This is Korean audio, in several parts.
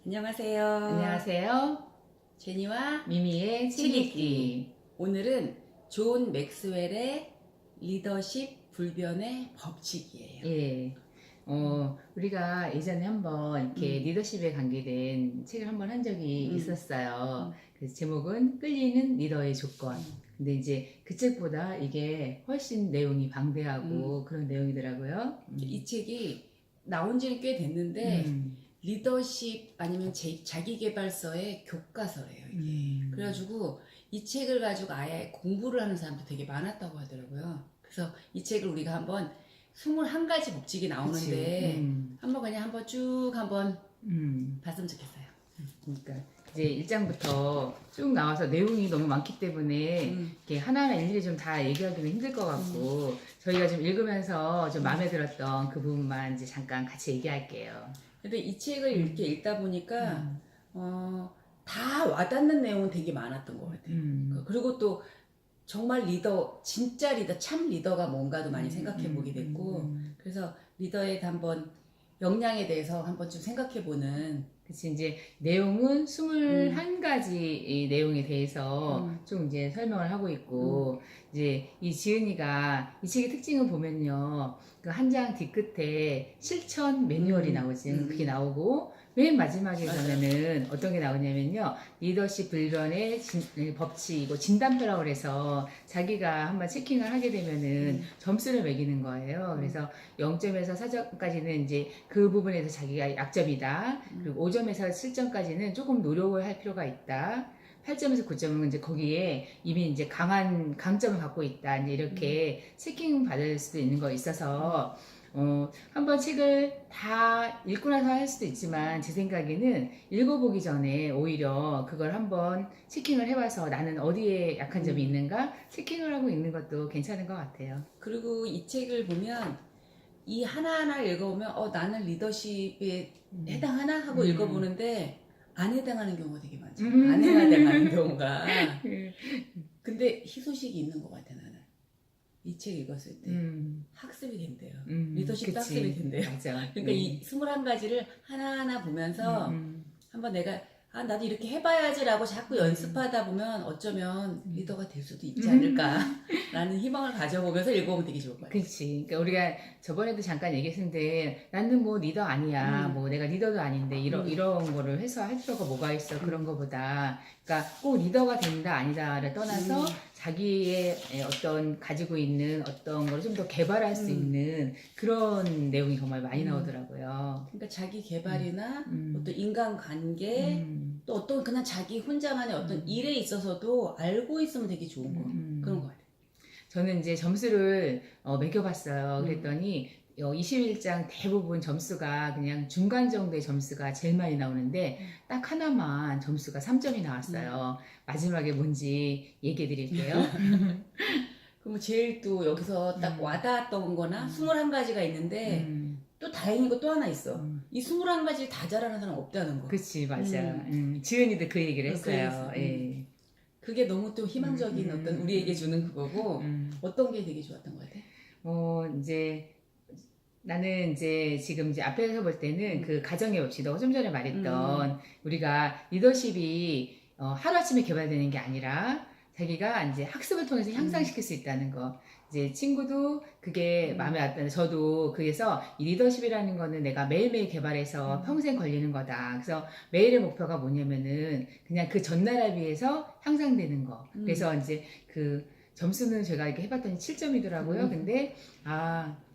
안녕하세요. 안녕하세요. 제니와 미미의 책 읽기. 오늘은 존 맥스웰의 리더십 불변의 법칙이에요. 예. 우리가 예전에 한번 이렇게 리더십에 관계된 책을 한번 한 적이 있었어요. 그래서 제목은 끌리는 리더의 조건. 근데 이제 그 책보다 이게 훨씬 내용이 방대하고 그런 내용이더라고요. 이 책이 나온 지는 꽤 됐는데 리더십 아니면 자기계발서의 교과서래요, 이게. 그래가지고 이 책을 가지고 아예 공부를 하는 사람도 되게 많았다고 하더라고요. 그래서 이 책을 우리가 한번 21가지 법칙이 나오는데 한번 그냥 한번 쭉 한번 봤으면 좋겠어요. 그러니까 이제 1장부터 쭉 나와서 내용이 너무 많기 때문에 이렇게 하나하나 일일이 좀 다 얘기하기는 힘들 것 같고 저희가 좀 읽으면서 좀 마음에 들었던 그 부분만 이제 잠깐 같이 얘기할게요. 근데 이 책을 이렇게 읽다 보니까 다 와닿는 내용은 되게 많았던 것 같아요. 그리고 또 정말 리더, 진짜 리더, 참 리더가 뭔가도 많이 생각해 보게 됐고 그래서 리더에 한번 역량에 대해서 한번 좀 생각해 보는. 그치, 이제 내용은 21가지 내용에 대해서 좀 이제 설명을 하고 있고, 이제 이 지은이가, 이 책의 특징을 보면요, 그 한 장 뒤끝에 실천 매뉴얼이 나오지. 그게 나오고, 맨 마지막에서는 어떤 게 나오냐면요, 리더십 불변의 법칙이고 진단표라고 그래서 자기가 한번 체킹을 하게 되면은 점수를 매기는 거예요. 그래서 0점에서 4점까지는 이제 그 부분에서 자기가 약점이다. 그리고 5점에서 7점까지는 조금 노력을 할 필요가 있다. 8점에서 9점은 이제 거기에 이미 이제 강한 강점을 갖고 있다. 이제 이렇게 체킹 받을 수도 있는 거 있어서 한번 책을 다 읽고 나서 할 수도 있지만 제 생각에는 읽어보기 전에 오히려 그걸 한번 체킹을 해봐서 나는 어디에 약한 점이 있는가 체킹을 하고 있는 것도 괜찮은 것 같아요. 그리고 이 책을 보면 이 하나하나 읽어보면 나는 리더십에 해당하나? 하고 읽어보는데 안 해당하는 경우가 되게 많죠. 안 해당하는 경우가. 근데 희소식이 있는 것 같아, 나는. 이 책 읽었을 때 학습이 된대요. 리더십도 그치. 학습이 된대요. 맞아. 그러니까 이 21가지를 하나하나 보면서 한번 내가 나도 이렇게 해봐야지라고 자꾸 연습하다 보면 어쩌면 리더가 될 수도 있지 않을까라는 희망을 가져보면서 읽어보면 되게 좋을 것 같아요. 그치. 그러니까 우리가 저번에도 잠깐 얘기했는데 나는 뭐 리더 아니야. 뭐 내가 리더도 아닌데 이런 거를 해서 할 필요가 뭐가 있어. 그런 거보다. 그러니까 꼭 리더가 된다 아니다를 떠나서 자기의 어떤 가지고 있는 어떤 걸 좀 더 개발할 수 있는 그런 내용이 정말 많이 나오더라고요. 그러니까 자기 개발이나 어떤 인간관계 또 어떤 그냥 자기 혼자만의 어떤 일에 있어서도 알고 있으면 되게 좋은 거 그런 거 같아요. 저는 이제 점수를 매겨봤어요. 그랬더니 21장 대부분 점수가 그냥 중간 정도의 점수가 제일 많이 나오는데 딱 하나만 점수가 3점이 나왔어요. 마지막에 뭔지 얘기해 드릴게요. 그럼 제일 또 여기서 딱 와닿았던 거나 21가지가 있는데 또 다행인 거 또 하나 있어. 이 21가지를 다 잘하는 사람 없다는 거. 그치, 맞아. 지은이도 그 얘기를 했어요. 그랬어. 예. 그게 너무 또 희망적인 어떤 우리에게 주는 그거고 어떤 게 되게 좋았던 것 같아? 이제 나는 이제 지금 이제 앞에서 볼 때는 그 가정의 법칙, 너가 좀 전에 말했던 우리가 리더십이 하루아침에 개발되는 게 아니라 자기가 이제 학습을 통해서 향상시킬 수 있다는 거. 이제 친구도 그게 마음에 왔다는 저도 그래서 이 리더십이라는 거는 내가 매일매일 개발해서 평생 걸리는 거다. 그래서 매일의 목표가 뭐냐면은 그냥 그 전날에 비해서 향상되는 거. 그래서 이제 그 점수는 제가 이렇게 해봤더니 7점이더라고요. 근데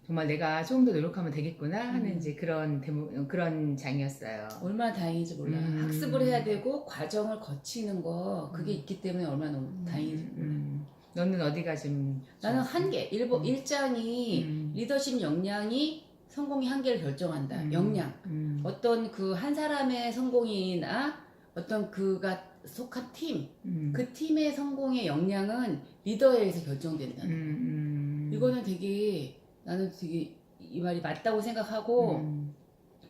정말 내가 조금 더 노력하면 되겠구나 하는 이제 그런 장이었어요. 얼마나 다행인지 몰라. 학습을 해야 되고 과정을 거치는 거 그게 있기 때문에 얼마나 너무 다행인지 몰라. 너는 어디가 좀 나는 한계. 1장이 리더십 역량이 성공의 한계를 결정한다. 역량. 어떤 그 한 사람의 성공이나 어떤 그가 속한 팀, 그 팀의 성공의 역량은 리더에 의해서 결정된다. 이거는 되게 나는 되게 이 말이 맞다고 생각하고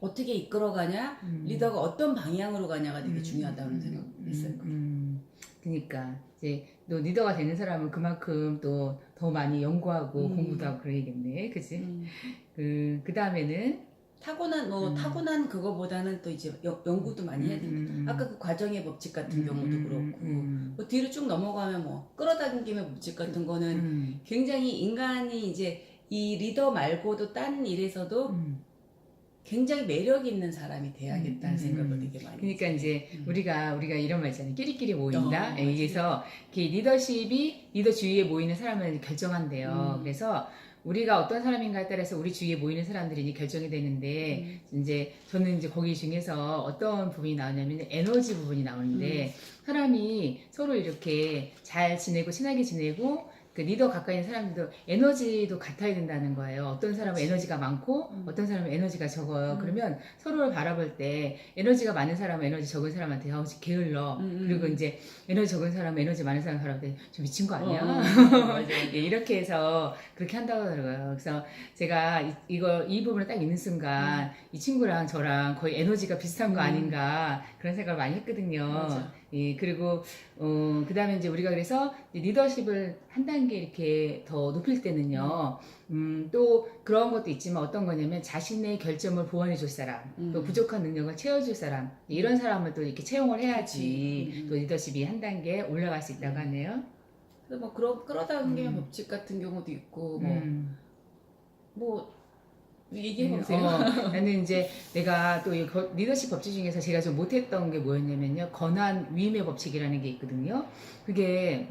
어떻게 이끌어가냐, 리더가 어떤 방향으로 가냐가 되게 중요하다는 생각했어요. 그러니까 이제 너 리더가 되는 사람은 그만큼 또 더 많이 연구하고 공부도 하고 그래야겠네, 그치? 그 다음에는 타고난 그거보다는 또 이제 연구도 많이 해야 됩니다. 아까 그 과정의 법칙 같은 경우도 그렇고 뭐 뒤로 쭉 넘어가면 뭐 끌어당김의 법칙 같은 거는 굉장히 인간이 이제 이 리더 말고도 딴 일에서도 굉장히 매력 있는 사람이 돼야겠다는 생각을 되게 많이 그러니까 했어요. 이제 우리가 이런 말 있잖아요. 끼리끼리 모인다. 맞아요. 여기서 리더십이 리더 주위에 모이는 사람을 결정한대요. 그래서 우리가 어떤 사람인가에 따라서 우리 주위에 모이는 사람들이 이제 결정이 되는데 이제 저는 이제 거기 중에서 어떤 부분이 나오냐면 에너지 부분이 나오는데 사람이 서로 이렇게 잘 지내고 친하게 지내고 그 리더 가까이 있는 사람들도 에너지도 같아야 된다는 거예요. 어떤 사람은 에너지가 많고 어떤 사람은 에너지가 적어요. 그러면 서로를 바라볼 때 에너지가 많은 사람은 에너지 적은 사람한테 게을러. 그리고 이제 에너지 적은 사람은 에너지 많은 사람 바라볼 때 좀 미친 거 아니야? 맞아요. 예, 이렇게 해서 그렇게 한다고 하더라고요. 그래서 제가 이 부분을 딱 읽는 순간 이 친구랑 저랑 거의 에너지가 비슷한 거 아닌가 그런 생각을 많이 했거든요. 맞아. 예, 그리고 그 다음에 이제 우리가 그래서 리더십을 한 단계 이렇게 더 높일 때는요, 또 그런 것도 있지만 어떤 거냐면 자신의 결점을 보완해 줄 사람, 또 부족한 능력을 채워줄 사람, 이런 사람을 또 이렇게 채용을 해야지 또 리더십이 한 단계 올라갈 수 있다고 하네요. 그래서 뭐 그런 끌어당기는 법칙 같은 경우도 있고 뭐 얘기해 보세요. 나는 이제 내가 또 이 리더십 법칙 중에서 제가 좀 못했던 게 뭐였냐면요. 권한 위임의 법칙이라는 게 있거든요. 그게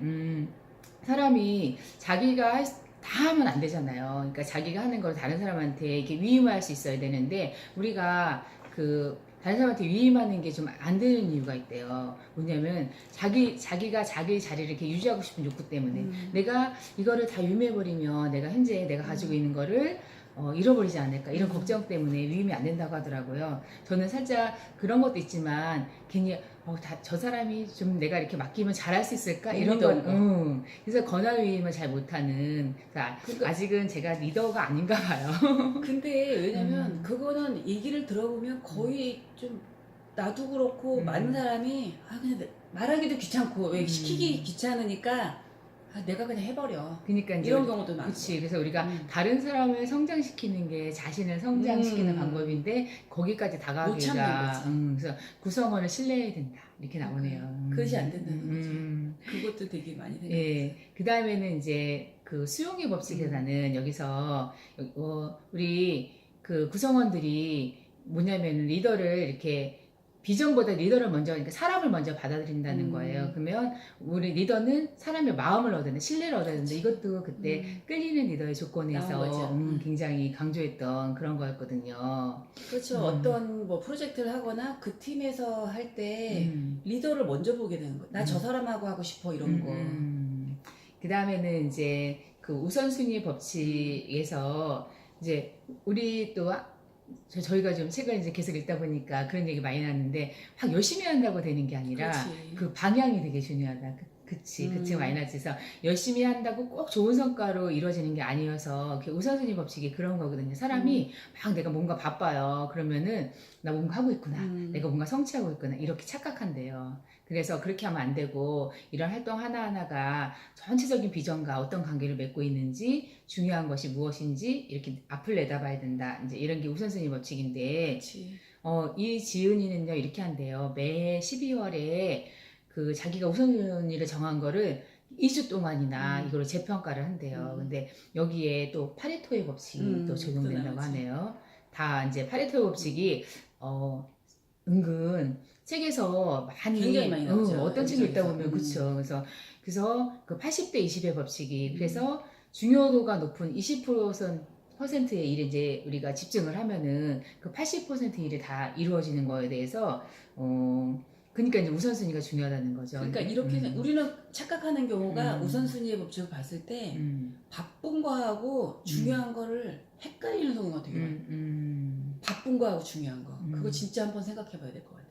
사람이 자기가 다 하면 안 되잖아요. 그러니까 자기가 하는 걸 다른 사람한테 이렇게 위임할 수 있어야 되는데 우리가 다른 사람한테 위임하는 게 좀 안 되는 이유가 있대요. 뭐냐면 자기가 자기 자리를 이렇게 유지하고 싶은 욕구 때문에 내가 이거를 다 위임해버리면 내가 가지고 있는 거를 잃어버리지 않을까 이런 걱정 때문에 위임이 안 된다고 하더라고요. 저는 살짝 그런 것도 있지만 괜히 저 사람이 좀 내가 이렇게 맡기면 잘할 수 있을까 이런 건 그래서 권한 위임을 잘 못하는 그러니까 아직은 제가 리더가 아닌가 봐요. 근데 왜냐면 그거는 얘기를 들어보면 거의 좀 나도 그렇고 많은 사람이 그냥 말하기도 귀찮고 왜 시키기 귀찮으니까 내가 그냥 해버려. 그러니까 이제 이런 경우도 많고. 그렇지. 그래서 우리가 다른 사람을 성장시키는 게 자신을 성장시키는 방법인데 거기까지 다가가기가 그래서 구성원을 신뢰해야 된다 이렇게 나오네요. 그것이 안 된다는 거죠. 그것도 되게 많이 생각했어요. 예. 그 다음에는 이제 그 수용의 법칙에서는 여기서 우리 그 구성원들이 뭐냐면 리더를 이렇게 비전보다 리더를 먼저, 그러니까 사람을 먼저 받아들인다는 거예요. 그러면 우리 리더는 사람의 마음을 얻어야 돼, 신뢰를 얻어야 되는데 이것도 그때 끌리는 리더의 조건에서 굉장히 강조했던 그런 거였거든요. 그렇죠. 어떤 뭐 프로젝트를 하거나 그 팀에서 할 때 리더를 먼저 보게 되는 거예요. 나 저 사람하고 하고 싶어 이런 거. 그 다음에는 이제 그 우선순위 법칙에서 이제 우리 또 저희가 좀 책을 이제 계속 읽다 보니까 그런 얘기 많이 나는데 막 열심히 한다고 되는 게 아니라 그 방향이 되게 중요하다. 그치 많이 나지. 그래서 열심히 한다고 꼭 좋은 성과로 이루어지는 게 아니어서 우선순위 법칙이 그런 거거든요. 사람이 막 내가 뭔가 바빠요. 그러면은 나 뭔가 하고 있구나. 내가 뭔가 성취하고 있구나. 이렇게 착각한대요. 그래서 그렇게 하면 안 되고 이런 활동 하나하나가 전체적인 비전과 어떤 관계를 맺고 있는지 중요한 것이 무엇인지 이렇게 앞을 내다봐야 된다. 이제 이런 게 우선순위 법칙인데 이 지은이는요 이렇게 한대요. 매 12월에 그 자기가 우선순위를 정한 거를 2주 동안이나 이걸 재평가를 한대요. 근데 여기에 또 파레토의 법칙이 또 적용된다고 하네요. 다 이제 파레토의 법칙이 은근 책에서 굉장히 많이 나오죠. 어떤 책이 있다 보면 그렇죠. 그래서 그 80대 20의 법칙이 그래서 중요도가 높은 20%의 일에 이제 우리가 집중을 하면은 그 80% 일이 다 이루어지는 거에 대해서 그러니까 이제 우선순위가 중요하다는 거죠. 그러니까 이렇게 우리는 착각하는 경우가 우선순위의 법칙을 봤을 때 바쁜 거하고 중요한 거를 헷갈리는 경우가 되게 많아요. 바쁜 거하고 중요한 거. 그거 진짜 한번 생각해 봐야 될 것 같아요.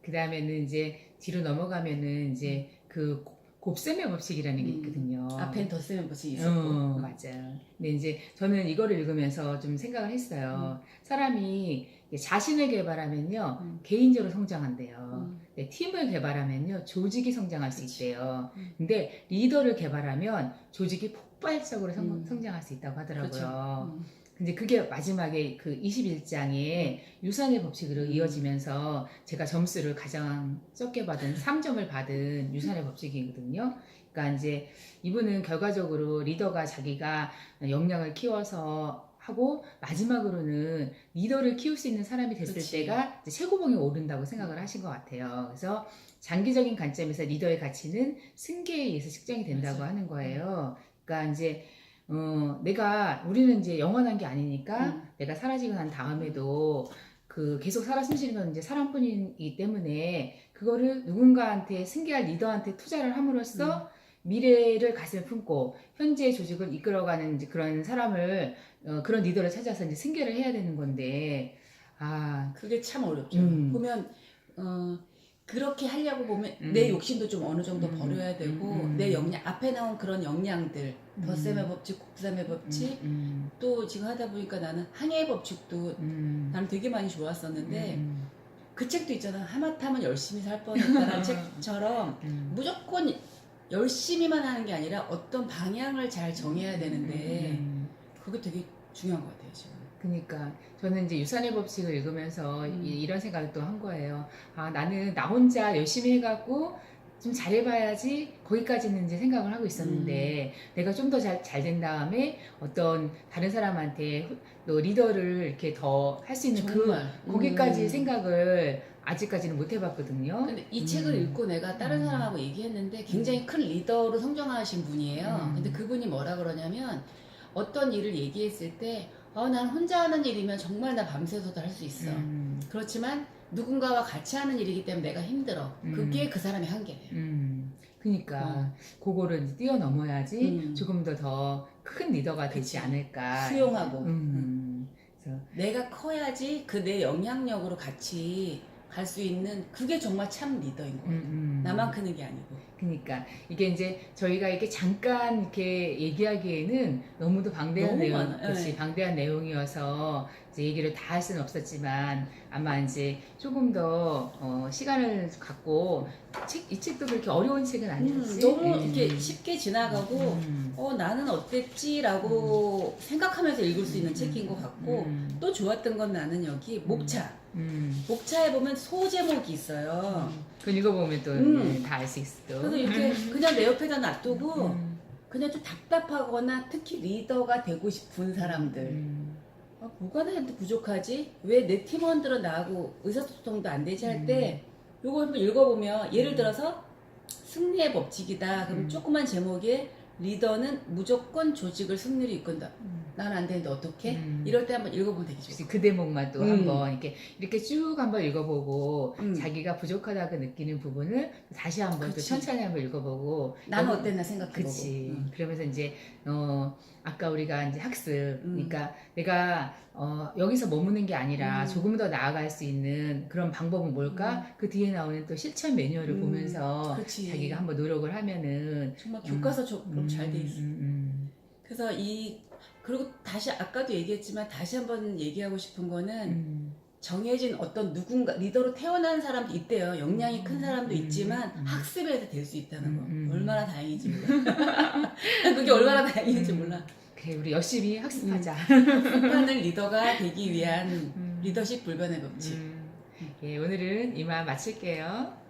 그 다음에는 이제 뒤로 넘어가면은 이제 그 곱셈의 법칙이라는 게 있거든요. 앞엔 덧셈의 법칙이 있었고. 맞아요. 근데 이제 저는 이거를 읽으면서 좀 생각을 했어요. 사람이 자신을 개발하면요, 개인적으로 성장한대요. 팀을 개발하면요, 조직이 성장할 수 있대요. 근데 리더를 개발하면 조직이 폭발적으로 성장할 수 있다고 하더라고요. 근데 그게 마지막에 그 21장에 유산의 법칙으로 이어지면서 제가 점수를 가장 적게 받은 3점을 받은 유산의 법칙이거든요. 그러니까 이제 이분은 결과적으로 리더가 자기가 역량을 키워서 하고 마지막으로는 리더를 키울 수 있는 사람이 됐을 그치. 때가 이제 최고봉에 오른다고 생각을 하신 것 같아요. 그래서 장기적인 관점에서 리더의 가치는 승계에 의해서 측정이 된다고 맞아. 하는 거예요. 그러니까 이제 우리는 이제 영원한 게 아니니까 내가 사라지고 난 다음에도 그 계속 살아 숨쉬는 건 이제 사람뿐이기 때문에 그거를 누군가한테 승계할 리더한테 투자를 함으로써 미래를 가슴에 품고 현재 조직을 이끌어가는 이제 그런 사람을 그런 리더를 찾아서 이제 승계를 해야 되는 건데 그게 참 어렵죠. 보면 그렇게 하려고 보면 내 욕심도 좀 어느 정도 버려야 되고 내 역량 앞에 나온 그런 역량들 덧셈의 법칙, 곱셈의 법칙 또 지금 하다 보니까 나는 항해의 법칙도 나는 되게 많이 좋았었는데 그 책도 있잖아. 하마터면 열심히 살 뻔했다라는 책처럼 무조건 열심히만 하는 게 아니라 어떤 방향을 잘 정해야 되는데 그게 되게 중요한 것 같아요 지금. 그러니까 저는 이제 유산의 법칙을 읽으면서 이런 생각을 또 한 거예요. 나는 나 혼자 열심히 해갖고 좀 잘해봐야지 거기까지는 이제 생각을 하고 있었는데 내가 좀 더 잘 된 다음에 어떤 다른 사람한테 또 리더를 이렇게 더 할 수 있는 정말. 거기까지 생각을 아직까지는 못 해봤거든요. 근데 이 책을 읽고 내가 다른 사람하고 얘기했는데 굉장히 큰 리더로 성장하신 분이에요. 근데 그분이 뭐라 그러냐면 어떤 일을 얘기했을 때 난 혼자 하는 일이면 정말 나 밤새서도 할 수 있어. 그렇지만 누군가와 같이 하는 일이기 때문에 내가 힘들어. 그게 그 사람의 한계래요. 그러니까 그거를 이제 뛰어넘어야지 조금 더 큰 리더가 되지 않을까. 수용하고. 그래서 내가 커야지 그 내 영향력으로 같이 갈 수 있는 그게 정말 참 리더인 거예요. 나만 크는 게 아니고. 그러니까 이게 이제 저희가 이렇게 잠깐 이렇게 얘기하기에는 너무도 방대한 너무 내용, 많아요. 그렇지, 네. 방대한 내용이어서 이제 얘기를 다 할 수는 없었지만 아마 이제 조금 더 시간을 갖고 이 책도 그렇게 어려운 책은 아니었지. 너무 이렇게 쉽게 지나가고 나는 음. 어땠지라고 생각하면서 읽을 수 있는 책인 것 같고 또 좋았던 건 나는 여기 목차에 보면 소제목이 있어요. 그건 읽어보면 또 다 알 수 있어. 그래서 이렇게 그냥 내 옆에다 놔두고 그냥 좀 답답하거나 특히 리더가 되고 싶은 사람들 뭐가 나한테 부족하지? 왜 내 팀원들은 나하고 의사소통도 안 되지 할 때 요거 한번 읽어보면 예를 들어서 승리의 법칙이다. 그럼 조그만 제목에 리더는 무조건 조직을 승리로 이끈다. 나는 안 되는데 어떻게? 이럴 때 한번 읽어보면 되게 좋아. 그 대목만 또 한번 이렇게 쭉 한번 읽어보고 자기가 부족하다고 느끼는 부분을 다시 한번 또 그치. 천천히 한번 읽어보고 나는 어땠나 생각해보고. 그치. 그러면서 이제 아까 우리가 이제 학습 그러니까 내가 여기서 머무는 게 아니라 조금 더 나아갈 수 있는 그런 방법은 뭘까? 그 뒤에 나오는 또 실천 매뉴얼을 보면서 그치. 자기가 한번 노력을 하면은 정말 교과서처럼 잘 돼 있어. 그래서 그리고 다시 아까도 얘기했지만 다시 한번 얘기하고 싶은 거는 정해진 어떤 누군가 리더로 태어난 사람도 있대요. 역량이 큰 사람도 있지만 학습에서 될 수 있다는 거. 얼마나 다행인지 몰라. 그게 얼마나 다행인지 몰라. 그래 우리 열심히 학습하자. 학습하는 리더가 되기 위한 리더십 불변의 법칙. 예, 오늘은 이만 마칠게요.